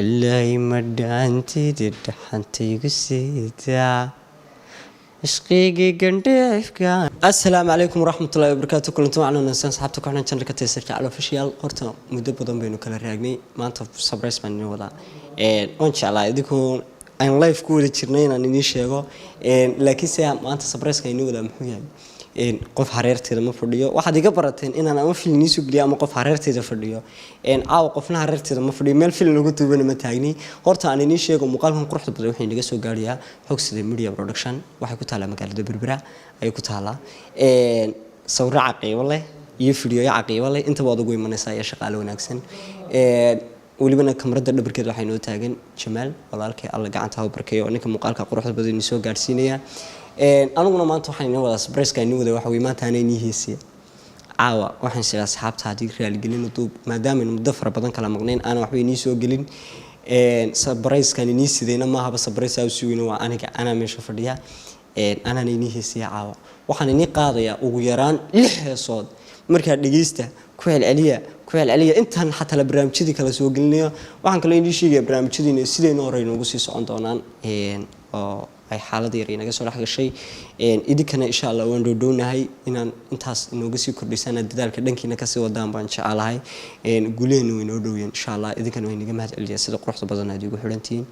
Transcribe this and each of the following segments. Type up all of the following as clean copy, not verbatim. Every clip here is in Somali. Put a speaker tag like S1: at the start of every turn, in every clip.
S1: إلهي مدانتي دحنتي قسيتا عشقيقي قنديفك. السلام عليكم ورحمة الله وبركاته. كلنتم معنا نسان صحابتك وحنا نشان ركتي سيرك على فشيال قرتنا مدة بدن بينو كلا راقني ما أنت سبرايس من ولا إن شاء الله يديكون أن لايف كود تشرنين أن نيشيغو لكن سيا ما أنت سبرايس كينو ولا محيان qof hareerteeda ma fadhiyo waxaad iga barateen inaan ama filniisu geliyo ama qof hareerteeda fadhiyo aaw qofna hareerteeda ma fadhiyo meel film lagu tuubana ma taagni horta aan inii sheego muuqaalkan quruxda badan waxay naga soo gaariyaa xogsida media production waxay ku taala magaalada Berbera ay ku taala sawir caqiibo leh iyo video caqiibo leh inta baad ugu imanaysaa ee shaqaale wanaagsan ولبنا كاميرا دبركيد waxay noo taagan Jamaal walaalkay alla gacanta ha barkeeyo ninka muuqaalka quruxda badan soo gaarsiinaya anaguna maanta waxaan inoo wada surprise ka inoo wada waxa weey maanta aanay nihiisiya caawa waxaan sheegay asxaabta hadii raali gelin duub maadaama muddo fara badan kala maqneen aan waxba inii soo gelin surprise kan inii sideyna ma haba surprise aw suugina waa aniga ana meesha fadhiya ana nihiisiya caawa waxaan inii qaadayaa ugu yaraan 6 heesood marka dhageysta ku celceliya intaan xataa la barnaamijyada kala soo gelinayo waxaan kale inii sheegay barnaamijyadiina sideen hore inoogu sii socon doonaan oo ay xaalad yar inaga soo dhaxgashay idinkana insha Allah waan doodoonahay inaan intaas inooga sii kordhisana dadaalka dhankiina ka sii wadaan baan jecelahay guuleena way noo dhowyeen insha Allah idinkana way naga mahad celiyaa sida quruxda badan aad igu xirantiin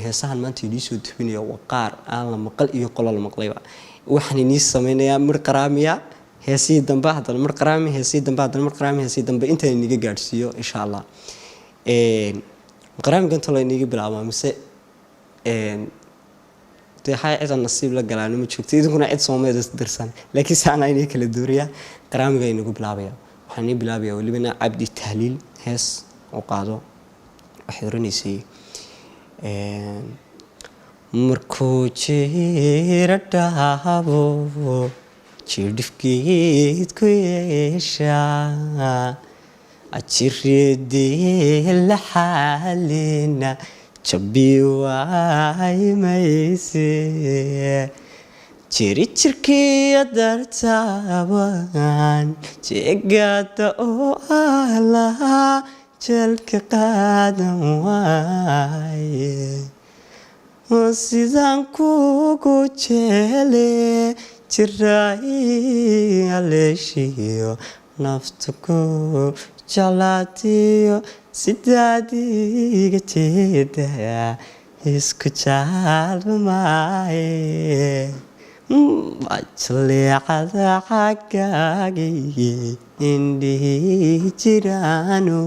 S1: heesahan maanta idii soo tubinayo waqaar aan la maqal iyo qolal maqlayba waxaan inii sameeynaa mir qaraamiya heesii dambe hadana mar qaraami heesii dambe hadana mar qaraami heesii dambe inta iniga gaarsiiyo insha Allah qaraamiga inta la iniga bilaabo mise hay cid nasiib la galaan ma joogto idinkuna cid Soomaaliyeed dirsan laakiin saana inay kala dooriya qaraamiga inagu bilaabaya waxaan inii bilaabaya walibana Abdi Tahliil hees oo qaado waxay oranaysaa markuu jiradhaabo jirdifkeed ku yeeshaa ajiridii la xalina jabiwaay mayse jirkii dartaban jeegada oo ala jalka qaadan waaye sidaan kugu jeele jiray aleeshiyo naftuku jalaatiyo sidaadiga jeeda isku jaalmaaye bajleecada xagaagii indhihi jiraano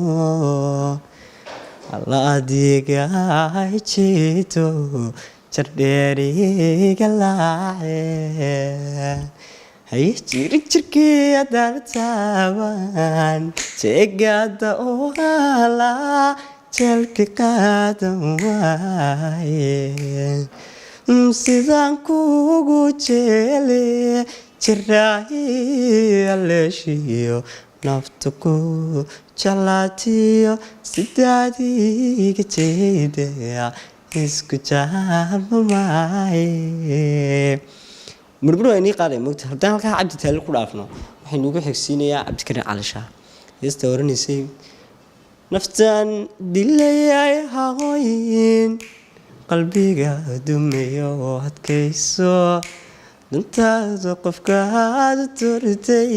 S1: alla adiga jeeto jardheeriga laace hay jirkii dartaban jeegada oo ala jalka qaadan waaye sidaan kugu jeele jiray aleeshiyo naftuku jalaatiyo sidaadiga jeeda isku jaalmaaye murmur ay nii qaaday moogta hadaan halka Abdi Tahliil ku dhaafno waxay nagu xigsiinayaa Abdi Karim Calisha heesta waranisay naftan dilayay haqooyin qalbiga dumayo adkayso dantaada qofka aad turtay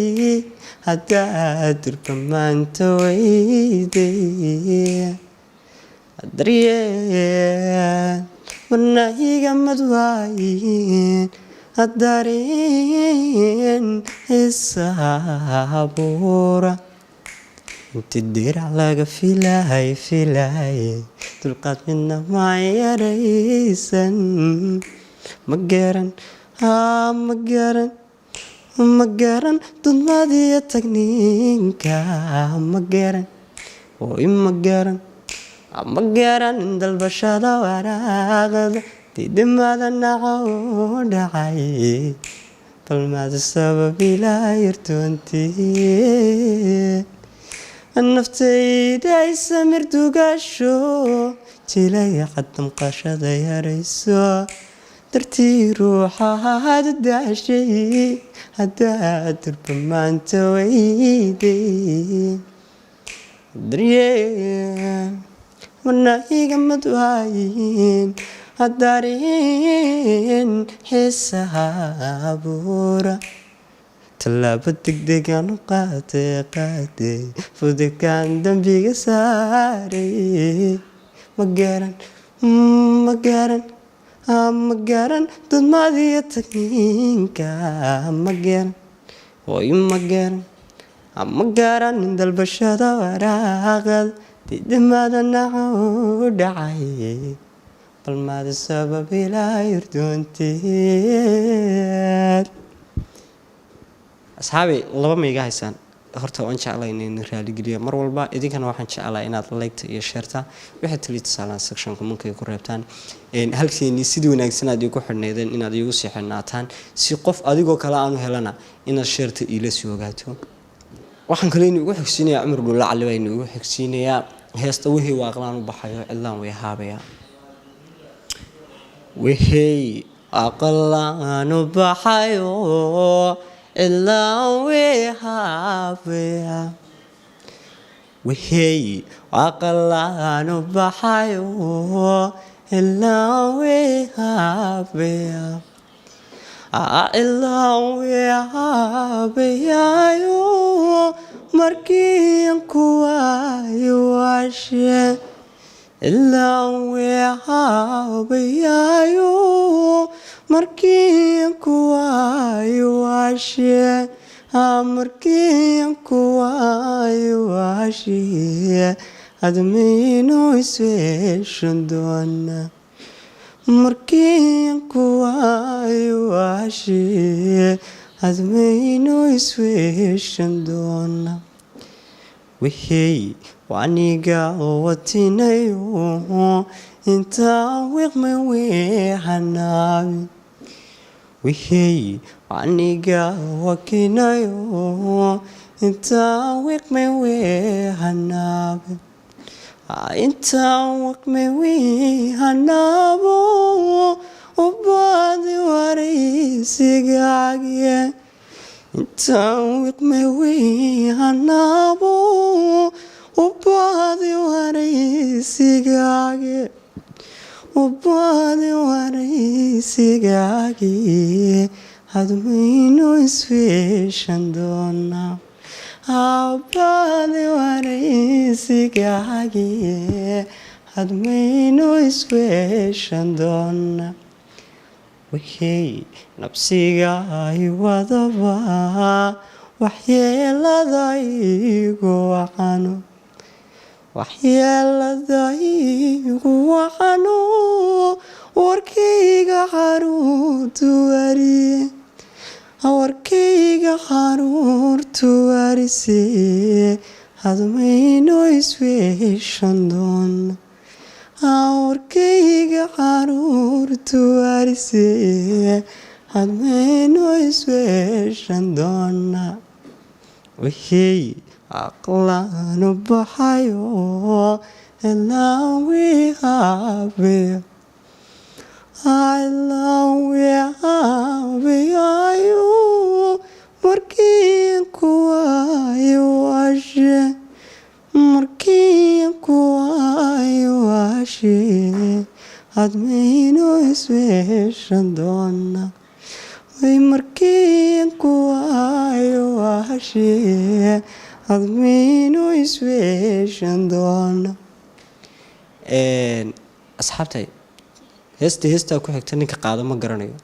S1: hadaa durka maanta weyday adriyeen wanahiga madwaayin adareen isabura inta dirac laga filahay dulqaad midna ma yaraysan magaran dudmadiya tagninka magaran dalbashada waraaqda tidimada naco dhacay balmaada sabab ilaa yartoontii naftayda ay samir dugasho jilay qadam qashada yarayso dartii ruuxa hada daashay hadaa durba maanta weyday darye مناهيق مدواين الدارين حسها بورا تلابة دقدقان قاتي فودكان دنبيق ساري مقارن مقارن دود ماضي التكنينكا مقارن وي مقارن عند البشرة وراغل تدماذا نعود عاي بل ماذا السبب لا يردون تيال أصحابي لبا ميغا هيسان horta waan jeclaa inaan raali geliyo mar walba idinkana waxaan jeclaa inaad like iyo share wixii tali tusaalaan section comment ku reebtaan halkeenii sidii wanaagsan aad igu xidhneedeen inaad igu sii xidhnaataan si qof adigoo kale aanu helana inaad share ila soo ogaato waxaan kale inuu ugu xigsiinayaa Umar Dhulla Cali waa inuu ugu xigsiinayaa heesta wixii waaqlaan u baxayo cidlaan way haabaya wixii aqlaan u baxayo إلا ويهابيا وهي عقلان بحيو إلا ويهابيا إلا ويهابيا يو مركين كواي واشي إلا ويهابيا يو markiin kuwaayo waashiye markiin kuwaayo waashiye admiino isweeshan doona markiin kuwaayo waashiye admiino isweeshan doona wixii waniga watinayo intaa wiqma weexanaabi wixii aniga wakinayo intaa wiqma weexanaabi intaa wiqma weexanaabo ubaadi waraysigaagiye intaa wiqma weexanaabo ubaadi waraysigaagiye وبعد وريسيغاكي هدمينو اسفيشن دونا وبعد وريسيغاكي هدمينو اسفيشن دونا وحي نفسيغاي وضبا وحيلا ضايقو وحانو waxyeeladaygu waxaanu warkayga xaruurtu warisee hadmayno isweeshan doona warkayga xaruurtu warisee hadmayno isweeshan doona wixii aqlaan u baxayo ilaa wihabeyayo markiin kuwaayo waashe hadmayno isweeshan doona way markiin kuwaayo waashe admiino isweeshan doona asxaabtay heesta ku xigta ninka qaado ma garanayo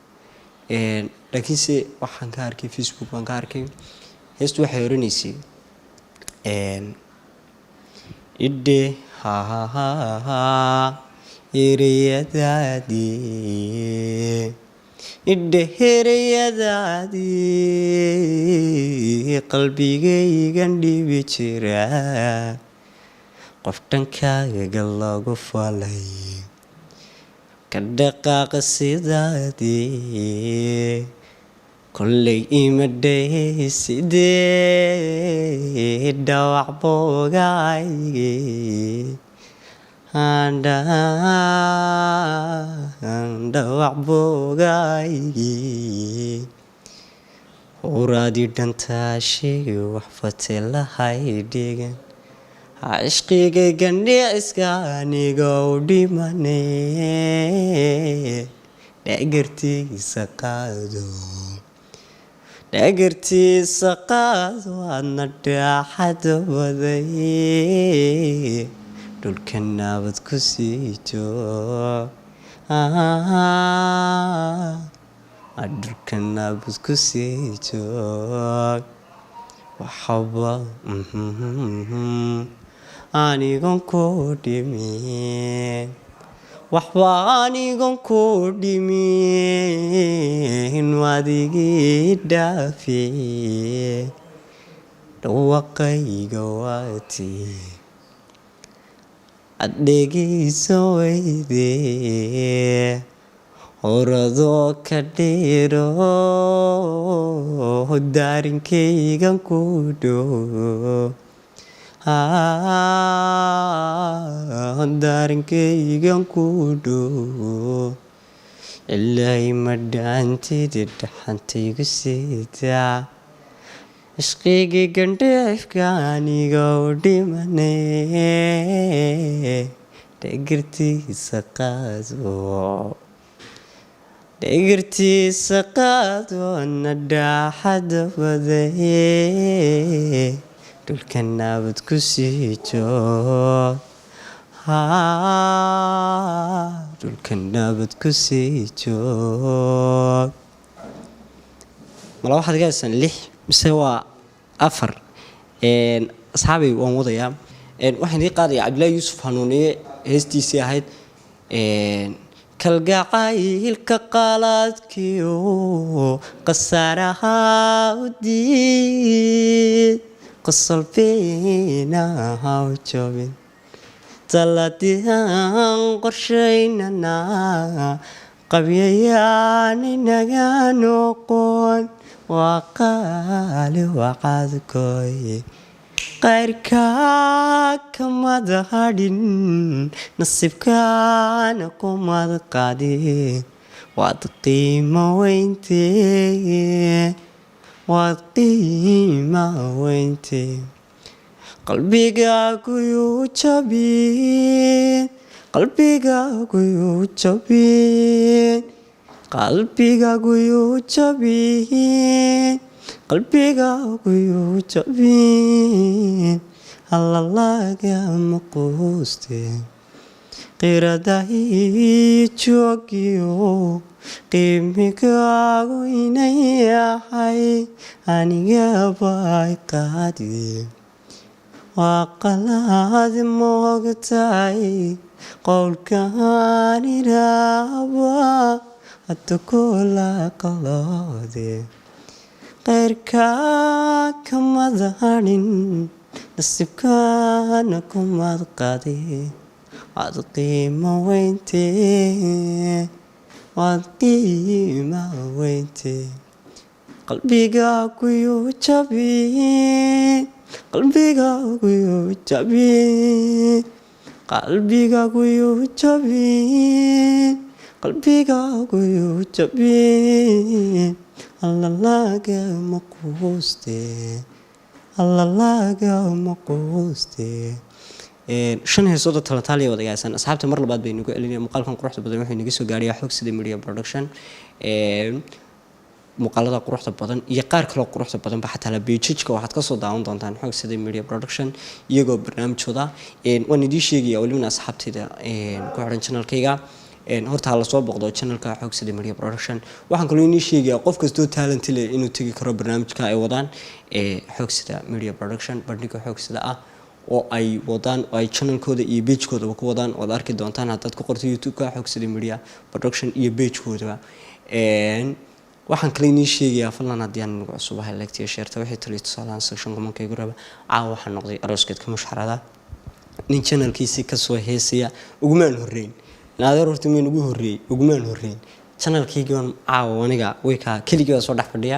S1: laakiinse waxaan ka arkay Facebook waan ka arkay heestu waxay oranaysay idde ha iriyadaadii idheherayadaadii qalbigaygan dhibi jira qof dhankaaga lagu falay ka dhaqaaqa sidaadii kolley imadhay sidee dhawac boogaygii dhawac boogaygii huraadii dhantaashii wax fate lahay dhigan عشقي قندي اسكاني قودي مني دقرتي سقادو دقرتي سقادو أنا داحت بدي دول كنا بتكسيتو دول كنا بتكسيتو وحبا anigon ku dhimin waxba anigon ku dhimin wadigii dhaafiye dhawaqayga waati adhegaysa weyde horadoo ka dheero daarinkaygan ku dhow darinkaygan ku dhow ilaahay ma dhaantidid dhaxantaygu siidaa ishqigii gandheefka aniga u dhimanay dhegirtiisa qaado na dhaaxada baday dhulka nabad ku sii joog dhulka nabad ku sii joog mala waxaad gaasaan 6 mise waa 4 asxaabay waan wadayaa waxaan idin qaadayaa Cabdilaahi Yuusuf Hanuuniye heestiisii ahayd kalgacaylka qaladkiyo qasaaraha u diid قصلبينا وجوبين تلاتيان قرشيننا قبياني نغانوقون وقالي وقادكوي غيركا كما دهادين نصيبكا نقوم قادي واتقيمة وينتي وقيمة وينتي قلبي قاقو جبين قلبي قاقو جبين قلبي قاقو جبين قلبي قاقو جبين الله يا مقوستي قرداي جوكيو qiimigaagu inay yahay aniga bay qaadi waa qalaad moogtahay qowlkaan iraaba hadda kula qaloode qayrkaa kamad hadhin nasiibkaana kumad qaadi waad qiimo weyntee وقيمة وينتي قلبي قاقو جبين قلبي قاقو جبين قلبي قاقو جبين قلبي قاقو جبين الله مقوستي الله مقوستي shan heesooda talataaliya wadagaasan asxaabta mar labaad baynu ku celinaya muuqaalkan quruxda badan wuxuu inaga soo gaaraya xog sida media production muuqaalada quruxda badan iyo qaar kale oo quruxda badan ba xataa la page-ka waxaad ka soo daawan doontaan xog sida media production iyagoo barnaamijooda waan idin sheegaya waliba asxaabtayda ku xiran channelkayga horta la soo boqdo channelka xog sida media production waxaan kaloo idin sheegaya qof kastoo talent leh inuu tagi karo barnaamijka ay wadaan xog sida media production bandhiga xog sida ah oo ay wadaan oo ay channelkooda iyo page-kooda ku wadaan oo arki doontaan haddaad ku qorto YouTube-ka xog sida media production iyo page-kooda waxaan kale idin sheegayaa fadlan haddii aan ugu cusubahay like iyo share wixii taliyo tusaalaan section commentkaygu raba waxaan noqday arooskeedka mushxarada nin channelkiisi ka soo heesaya ugumaan horeyn naadeer horta meen ugu horeey ugumaan horeyn channelkaygan aniga way ka kaliya soo dhax fadhiya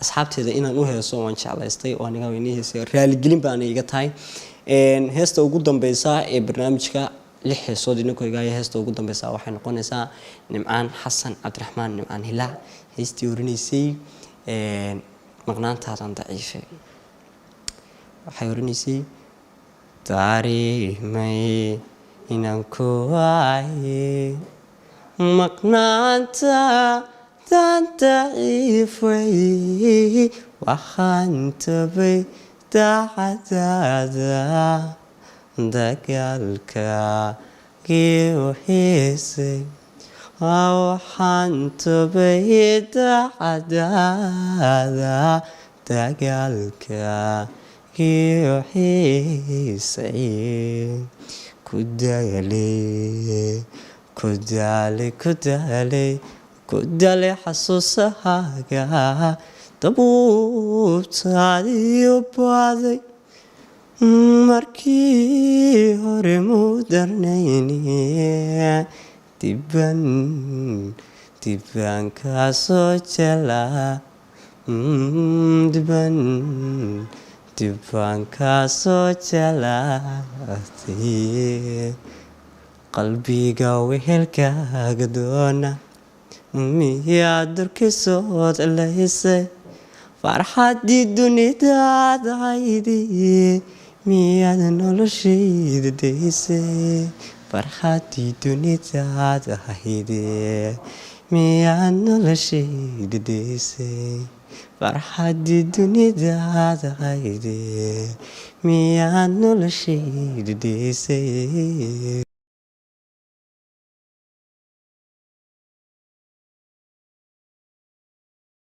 S1: asxaabteeda inaan u heeso waan jeclaystay oo aniga weynii heesay raali gelin baan iga tahay heesta ugu dambeysa ee barnaamijka 6 heesood inoo igaya heesta ugu dambeysa waxay noqonaysaa Nimcaan Xasan Cabdiraxmaan Nimcaan Hilaa heestii orinaysay maqnaantaadan daciife waxay orinaysay dareemay inaan ku waaye maqnaanta taan daciifay waxaan tabay daacadaada dagaalka giu xiisay waxaan tabay daacadaada dagaalka giu xiisay ku daalay xasuusahaaga dabuubtaadiyo baaday markii hore muu darnayni dibaan kaa soo jelaa dibaan kaa soo jelaatay qalbiga wehelkaaga doona miyaad durkisood laysay farxaddii dunidaad haydi miyaad noloshayda daysay farxaddii dunidaad haydi miyaad noloshayda daysay farxaddii dunidaad haydi miyaad noloshayda daysay